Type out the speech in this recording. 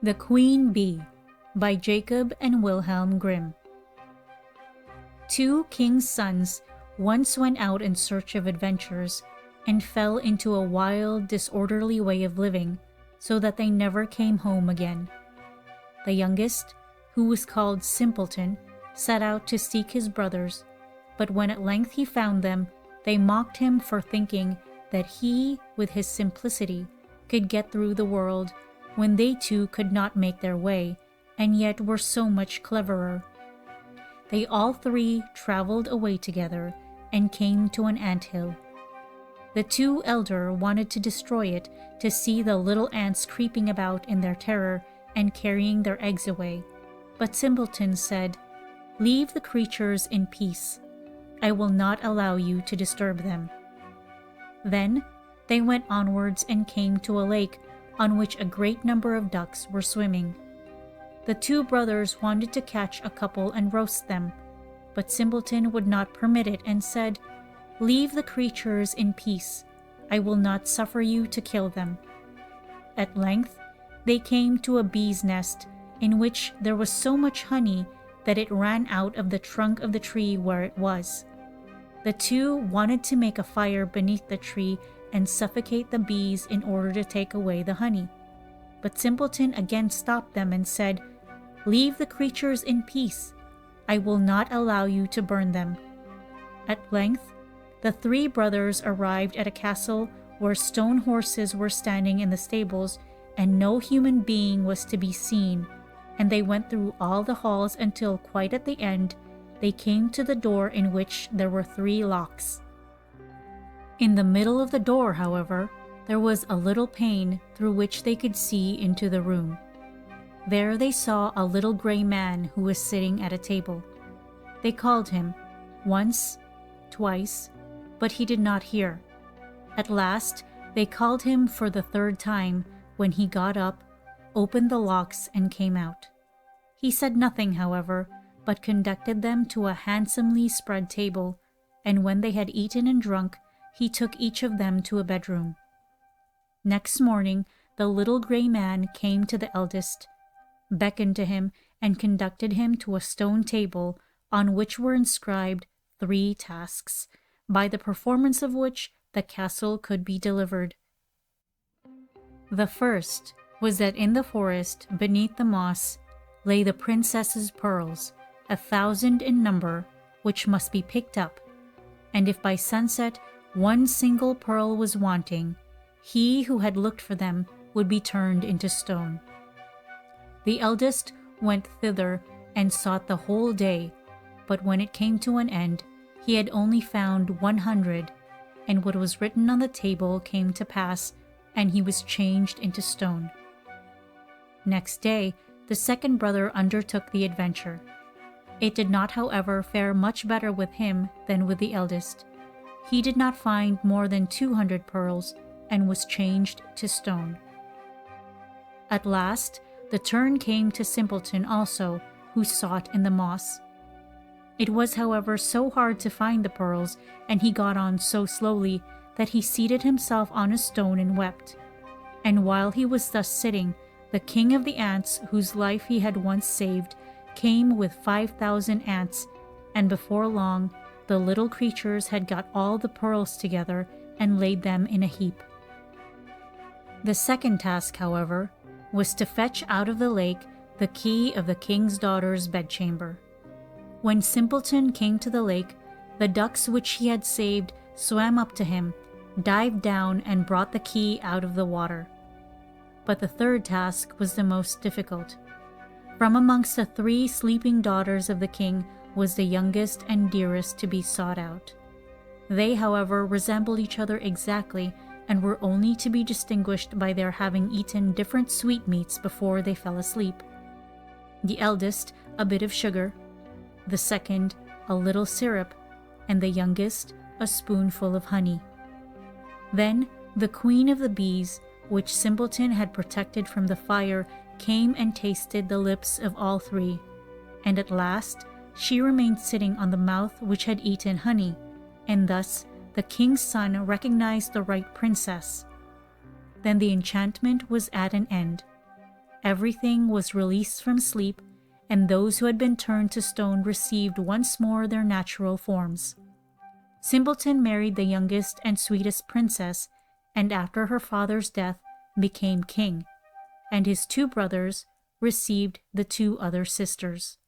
The Queen Bee by Jacob and Wilhelm Grimm. Two kings' sons once went out in search of adventures and fell into a wild, disorderly way of living, so that they never came home again. The youngest, who was called Simpleton, set out to seek his brothers, but when at length he found them, they mocked him for thinking that he, with his simplicity, could get through the world when they too could not make their way, and yet were so much cleverer. They all three traveled away together and came to an ant-hill. The two elder wanted to destroy it to see the little ants creeping about in their terror and carrying their eggs away, but Simpleton said, "Leave the creatures in peace. I will not allow you to disturb them." Then they went onwards and came to a lake on which a great number of ducks were swimming. The two brothers wanted to catch a couple and roast them, but Simpleton would not permit it and said, "Leave the creatures in peace. I will not suffer you to kill them." At length they came to a bee's nest in which there was so much honey that it ran out of the trunk of the tree where it was. The two wanted to make a fire beneath the tree and suffocate the bees in order to take away the honey. But Simpleton again stopped them and said, "Leave the creatures in peace. I will not allow you to burn them." At length, the three brothers arrived at a castle where stone horses were standing in the stables and no human being was to be seen, and they went through all the halls until quite at the end they came to the door in which there were 3 locks. In the middle of the door, however, there was a little pane through which they could see into the room. There they saw a little gray man who was sitting at a table. They called him once, twice, but he did not hear. At last they called him for the 3rd time, when he got up, opened the locks, and came out. He said nothing, however, but conducted them to a handsomely spread table, and when they had eaten and drunk, he took each of them to a bedroom. Next morning the little gray man came to the eldest, beckoned to him, and conducted him to a stone table on which were inscribed 3 tasks, by the performance of which the castle could be delivered. The first was that in the forest beneath the moss lay the princess's pearls, 1,000 in number, which must be picked up, and if by sunset 1 single pearl was wanting, he who had looked for them would be turned into stone. The eldest went thither and sought the whole day, but when it came to an end, he had only found 100, and what was written on the table came to pass, and he was changed into stone. Next day, the second brother undertook the adventure. It did not, however, fare much better with him than with the eldest. He did not find more than 200 pearls, and was changed to stone. At last, the turn came to Simpleton also, who sought in the moss. It was, however, so hard to find the pearls, and he got on so slowly, that he seated himself on a stone and wept. And while he was thus sitting, the king of the ants, whose life he had once saved, came with 5,000 ants, and before long the little creatures had got all the pearls together and laid them in a heap. The second task, however, was to fetch out of the lake the key of the king's daughter's bedchamber. When Simpleton came to the lake, the ducks which he had saved swam up to him, dived down, and brought the key out of the water. But the third task was the most difficult. From amongst the 3 sleeping daughters of the king was the youngest and dearest to be sought out. They, however, resembled each other exactly, and were only to be distinguished by their having eaten different sweetmeats before they fell asleep. The eldest, a bit of sugar, the second, a little syrup, and the youngest, a spoonful of honey. Then the queen of the bees, which Simpleton had protected from the fire, came and tasted the lips of all 3, and at last she remained sitting on the mouth which had eaten honey, and thus the king's son recognized the right princess. Then the enchantment was at an end. Everything was released from sleep, and those who had been turned to stone received once more their natural forms. Simpleton married the youngest and sweetest princess, and after her father's death became king, and his two brothers received the two other sisters.